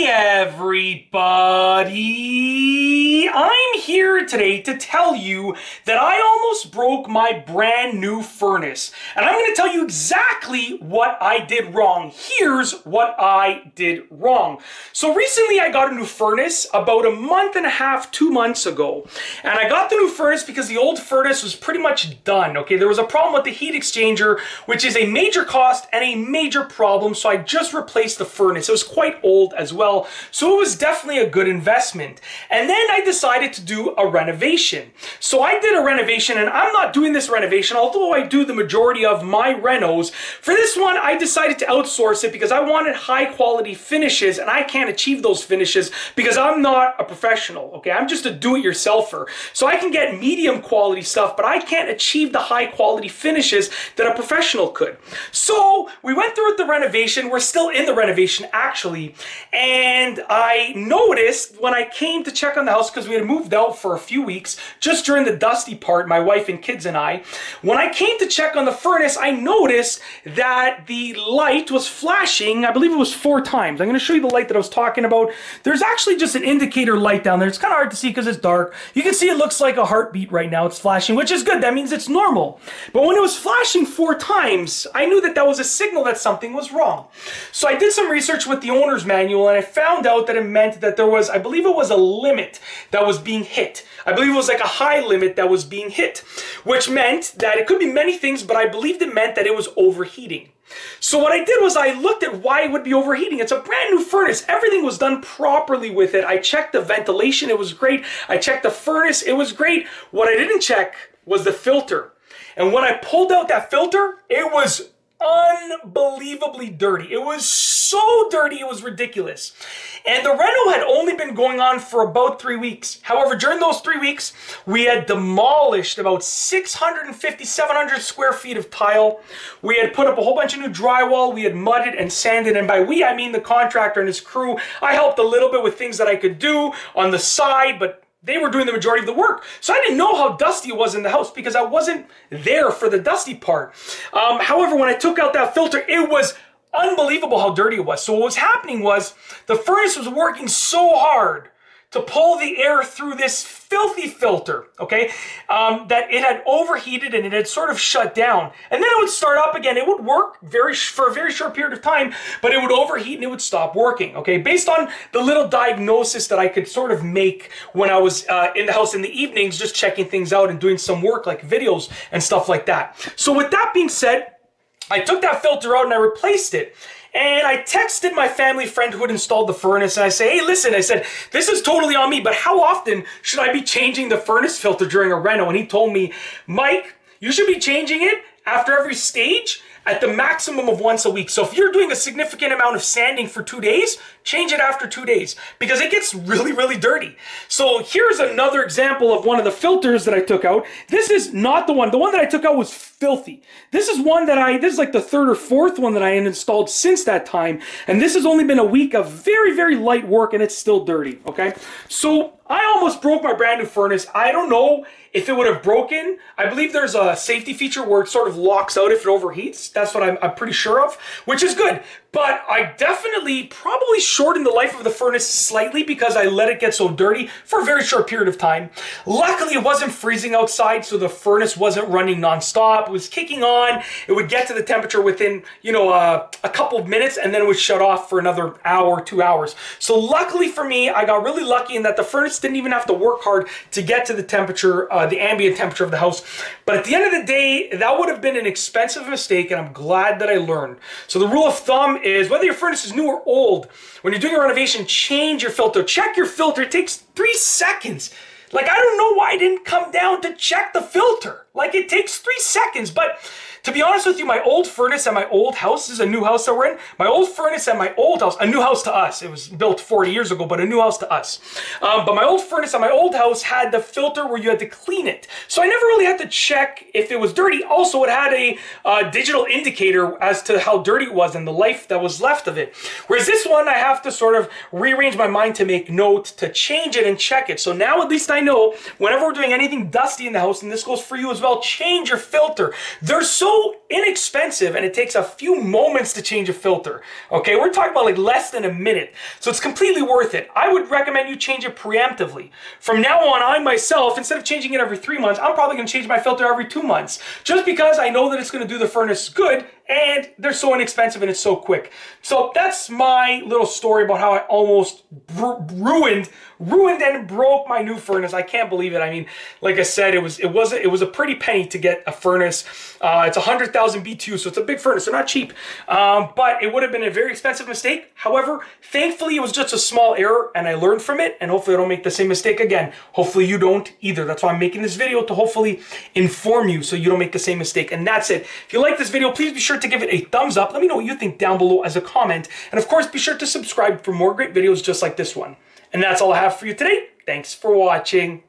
Everybody, I'm here today to tell you that I almost broke my brand new furnace, and I'm going to tell you exactly what I did wrong. Here's what I did wrong. So recently I got a new furnace about a month and a half, 2 months ago, and I got the new furnace because the old furnace was pretty much done. Okay, there was a problem with the heat exchanger, which is a major cost and a major problem, so I just replaced the furnace. It was quite old as well, so it was definitely a good investment. And then I decided to do a renovation. So I did a renovation, and I'm not doing this renovation, although I do the majority of my renos. For this one, I decided to outsource it because I wanted high quality finishes, and I can't achieve those finishes because I'm not a professional, okay? I'm just a do-it-yourselfer. So I can get medium quality stuff, but I can't achieve the high quality finishes that a professional could. So we went through with the renovation. We're still in the renovation, actually. And I noticed when I came to check on the house, because we had moved out for a few weeks, just during the dusty part, my wife and kids and I, when I came to check on the furnace, I noticed that the light was flashing. I believe it was 4 times. I'm going to show you the light that I was talking about. There's actually just an indicator light down there. It's kind of hard to see because it's dark. You can see it looks like a heartbeat right now. It's flashing, which is good. That means it's normal. But when it was flashing 4 times, I knew that that was a signal that something was wrong. So I did some research with the owner's manual, and I found out that it meant that there was, I believe it was a limit that was being hit. I believe it was like a high limit that was being hit, which meant that it could be many things, but I believed it meant that it was overheating. So what I did was I looked at why it would be overheating. It's a brand new furnace. Everything was done properly with it. I checked the ventilation. It was great. I checked the furnace. It was great. What I didn't check was the filter. And when I pulled out that filter, it was unbelievably dirty. It was so dirty, it was ridiculous. And the reno had only been going on for about 3 weeks. However, during those 3 weeks, we had demolished about 650, 700 square feet of tile. We had put up a whole bunch of new drywall. We had mudded and sanded. And by we, I mean the contractor and his crew. I helped a little bit with things that I could do on the side, but they were doing the majority of the work. So I didn't know how dusty it was in the house because I wasn't there for the dusty part. However, when I took out that filter, it was unbelievable how dirty it was. So what was happening was the furnace was working so hard to pull the air through this filthy filter, okay, that it had overheated and it had sort of shut down. And then it would start up again. It would work for a very short period of time, but it would overheat and it would stop working, okay, based on the little diagnosis that I could sort of make when I was in the house in the evenings, just checking things out and doing some work like videos and stuff like that. So with that being said, I took that filter out and I replaced it. And I texted my family friend who had installed the furnace, and I say, hey, listen, I said, this is totally on me, but how often should I be changing the furnace filter during a reno? And he told me, Mike, you should be changing it after every stage at the maximum of once a week. So if you're doing a significant amount of sanding for 2 days, change it after 2 days because it gets really, really dirty. So here's another example of one of the filters that I took out. This is not the one. The one that I took out was filthy. This is one that this is like the 3rd or 4th one that I installed since that time. And this has only been a week of very, very light work and it's still dirty, okay? So I almost broke my brand new furnace. I don't know if it would have broken. I believe there's a safety feature where it sort of locks out if it overheats. That's what I'm pretty sure of, which is good. But I definitely probably shortened the life of the furnace slightly because I let it get so dirty for a very short period of time. Luckily, it wasn't freezing outside, so the furnace wasn't running nonstop. It was kicking on. It would get to the temperature within, a couple of minutes, and then it would shut off for another hour, 2 hours. So luckily for me, I got really lucky in that the furnace didn't even have to work hard to get to the temperature, the ambient temperature of the house. But at the end of the day, that would have been an expensive mistake, and I'm glad that I learned. So the rule of thumb is whether your furnace is new or old, when you're doing a renovation, change your filter. Check your filter. It takes 3 seconds. Like, I don't know why I didn't come down to check the filter. Like, it takes 3 seconds, but to be honest with you, my old furnace at my old house, this is a new house that we're in, my old furnace at my old house, a new house to us, it was built 40 years ago, but a new house to us. But my old furnace at my old house had the filter where you had to clean it. So I never really had to check if it was dirty. Also, it had a digital indicator as to how dirty it was and the life that was left of it. Whereas this one, I have to sort of rearrange my mind to make note, to change it and check it. So now at least I know whenever we're doing anything dusty in the house, and this goes for you as well, well, change your filter. They're so inexpensive and it takes a few moments to change a filter. Okay, we're talking about like less than a minute. So it's completely worth it. I would recommend you change it preemptively. From now on, I myself, instead of changing it every 3 months, I'm probably going to change my filter every 2 months. Just because I know that it's going to do the furnace good, and they're so inexpensive and it's so quick. So that's my little story about how I almost ruined and broke my new furnace. I can't believe it. I mean, like I said, it was a pretty penny to get a furnace. It's 100,000 BTU, so it's a big furnace. They're not cheap, but it would have been a very expensive mistake. However, thankfully, it was just a small error, and I learned from it. And hopefully, I don't make the same mistake again. Hopefully, you don't either. That's why I'm making this video, to hopefully inform you so you don't make the same mistake. And that's it. If you like this video, please be sure to give it a thumbs up. Let me know what you think down below as a comment. And of course, be sure to subscribe for more great videos just like this one. And that's all I have for you today. Thanks for watching.